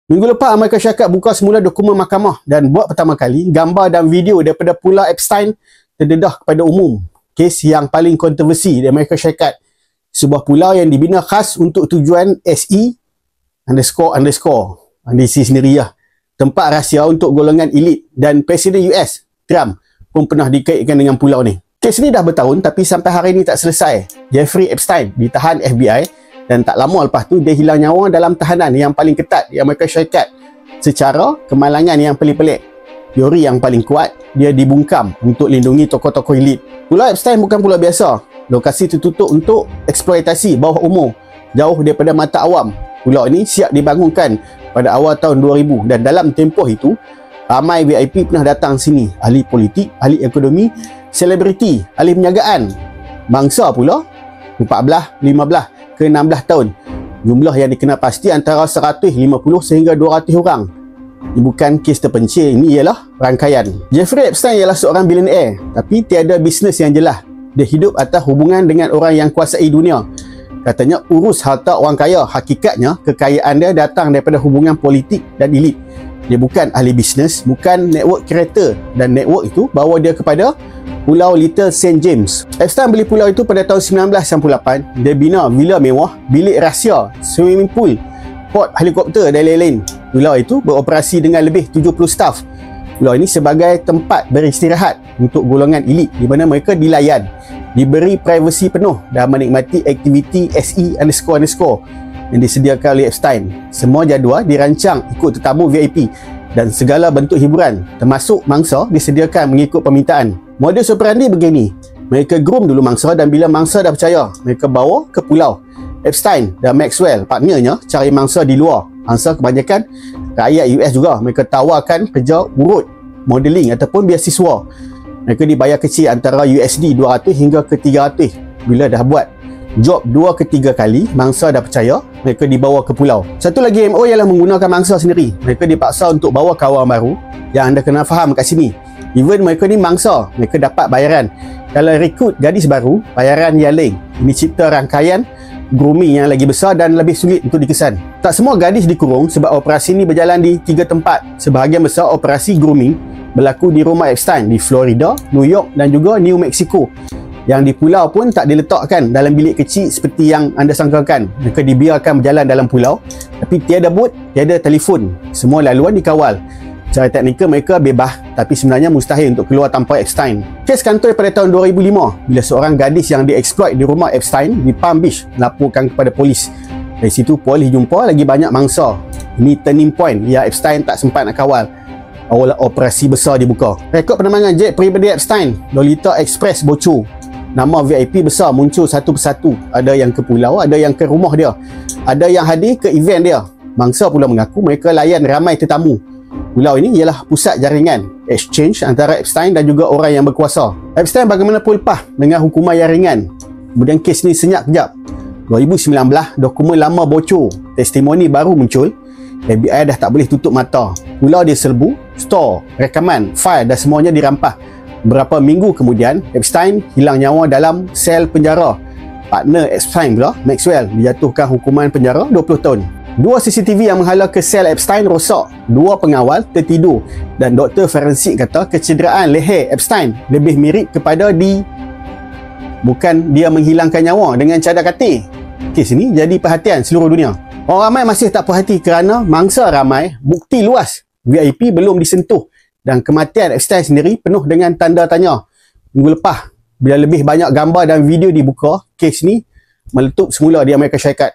Minggu lepas, Amerika Syarikat buka semula dokumen mahkamah dan buat pertama kali gambar dan video daripada Pulau Epstein terdedah kepada umum. Kes yang paling kontroversi di Amerika Syarikat. Sebuah pulau yang dibina khas untuk tujuan SE__. Sendiri lah. Tempat rahsia untuk golongan elit dan Presiden US, Trump, pun pernah dikaitkan dengan pulau ni. Kes ni dah bertahun tapi sampai hari ni tak selesai. Jeffrey Epstein ditahan FBI dan tak lama lepas tu dia hilang nyawa dalam tahanan yang paling ketat di Amerika Syarikat. Secara kemalangan yang pelik-pelik. Teori yang paling kuat, dia dibungkam untuk lindungi tokoh-tokoh elit. Pulau Epstein bukan pulau biasa. Lokasi tertutup untuk eksploitasi bawah umur, jauh daripada mata awam. Pulau ini siap dibangunkan pada awal tahun 2000 dan dalam tempoh itu ramai VIP pernah datang sini. Ahli politik, ahli ekonomi, selebriti, ahli penjagaan. Mangsa pula 14, 15 ke 16 tahun. Jumlah yang dikenal pasti antara 150 sehingga 200 orang. Ini bukan kes terpencil, ini ialah rangkaian. Jeffrey Epstein ialah seorang billionaire, tapi tiada bisnes yang jelas. Dia hidup atas hubungan dengan orang yang kuasai dunia. Katanya urus harta orang kaya. Hakikatnya kekayaan dia datang daripada hubungan politik dan elit. Dia bukan ahli bisnes, bukan network kereta, dan network itu bawa dia kepada Pulau Little St. James. Epstein beli pulau itu pada tahun 1998. Dia bina villa mewah, bilik rahsia, swimming pool, port helikopter dan lain-lain. Pulau itu beroperasi dengan lebih 70 staf. Pulau ini sebagai tempat beristirahat untuk golongan elit di mana mereka dilayan, diberi privasi penuh dan menikmati aktiviti SE__ yang disediakan oleh Epstein. Semua jadual dirancang ikut tetamu VIP dan segala bentuk hiburan termasuk mangsa disediakan mengikut permintaan. Modus operandi begini. Mereka groom dulu mangsa dan bila mangsa dah percaya, mereka bawa ke pulau. Epstein dan Maxwell, partnernya, cari mangsa di luar. Mangsa kebanyakan rakyat US juga. Mereka tawarkan kerja urut, modeling ataupun beasiswa. Mereka dibayar kecil antara USD 200 hingga ke 300. Bila dah buat job 2 ke 3 kali, mangsa dah percaya, mereka dibawa ke pulau. Satu lagi MO ialah menggunakan mangsa sendiri. Mereka dipaksa untuk bawa kawan baru yang anda kena faham kat sini. Even mereka ni mangsa, mereka dapat bayaran. Kalau rekrut gadis baru, bayaran yang lain. Ini cipta rangkaian grooming yang lagi besar dan lebih sulit untuk dikesan. Tak semua gadis dikurung sebab operasi ini berjalan di 3 tempat. Sebahagian besar operasi grooming berlaku di rumah Epstein di Florida, New York dan juga New Mexico. Yang di pulau pun tak diletakkan dalam bilik kecil seperti yang anda sangkakan. Mereka dibiarkan berjalan dalam pulau, tapi tiada bot, tiada telefon. Semua laluan dikawal. Secara teknikal mereka bebas, tapi sebenarnya mustahil untuk keluar tanpa Epstein. Kes kantoi pada tahun 2005 bila seorang gadis yang dieksploit di rumah Epstein di Palm Beach melaporkan kepada polis. Dari situ polis jumpa lagi banyak mangsa. Ini turning point yang Epstein tak sempat nak kawal. Awal operasi besar dibuka. Rekod penerbangan jet peribadi Epstein, Lolita Express bocor. Nama VIP besar muncul satu persatu. Ada yang ke pulau, ada yang ke rumah dia, ada yang hadir ke event dia. Mangsa pula mengaku mereka layan ramai tetamu. Pulau ini ialah pusat jaringan exchange antara Epstein dan juga orang yang berkuasa. Epstein bagaimanapun lepas dengan hukuman yang ringan. Kemudian kes ni senyap kejap. 2019, dokumen lama bocor, testimoni baru muncul. FBI dah tak boleh tutup mata. Pulau dia serbu, store, rekaman, file dan semuanya dirampas. Beberapa minggu kemudian, Epstein hilang nyawa dalam sel penjara. Partner Epstein pula, Maxwell, dijatuhkan hukuman penjara 20 tahun. 2 CCTV yang menghala ke sel Epstein rosak. 2 pengawal tertidur. Dan doktor forensik kata kecederaan leher Epstein lebih mirip kepada bukan dia menghilangkan nyawa dengan cadar katil. Kes ini jadi perhatian seluruh dunia. Orang ramai masih tak puas hati kerana mangsa ramai, bukti luas, VIP belum disentuh dan kematian Epstein sendiri penuh dengan tanda tanya. Minggu lepas, bila lebih banyak gambar dan video dibuka, kes ni meletup semula di Amerika Syarikat.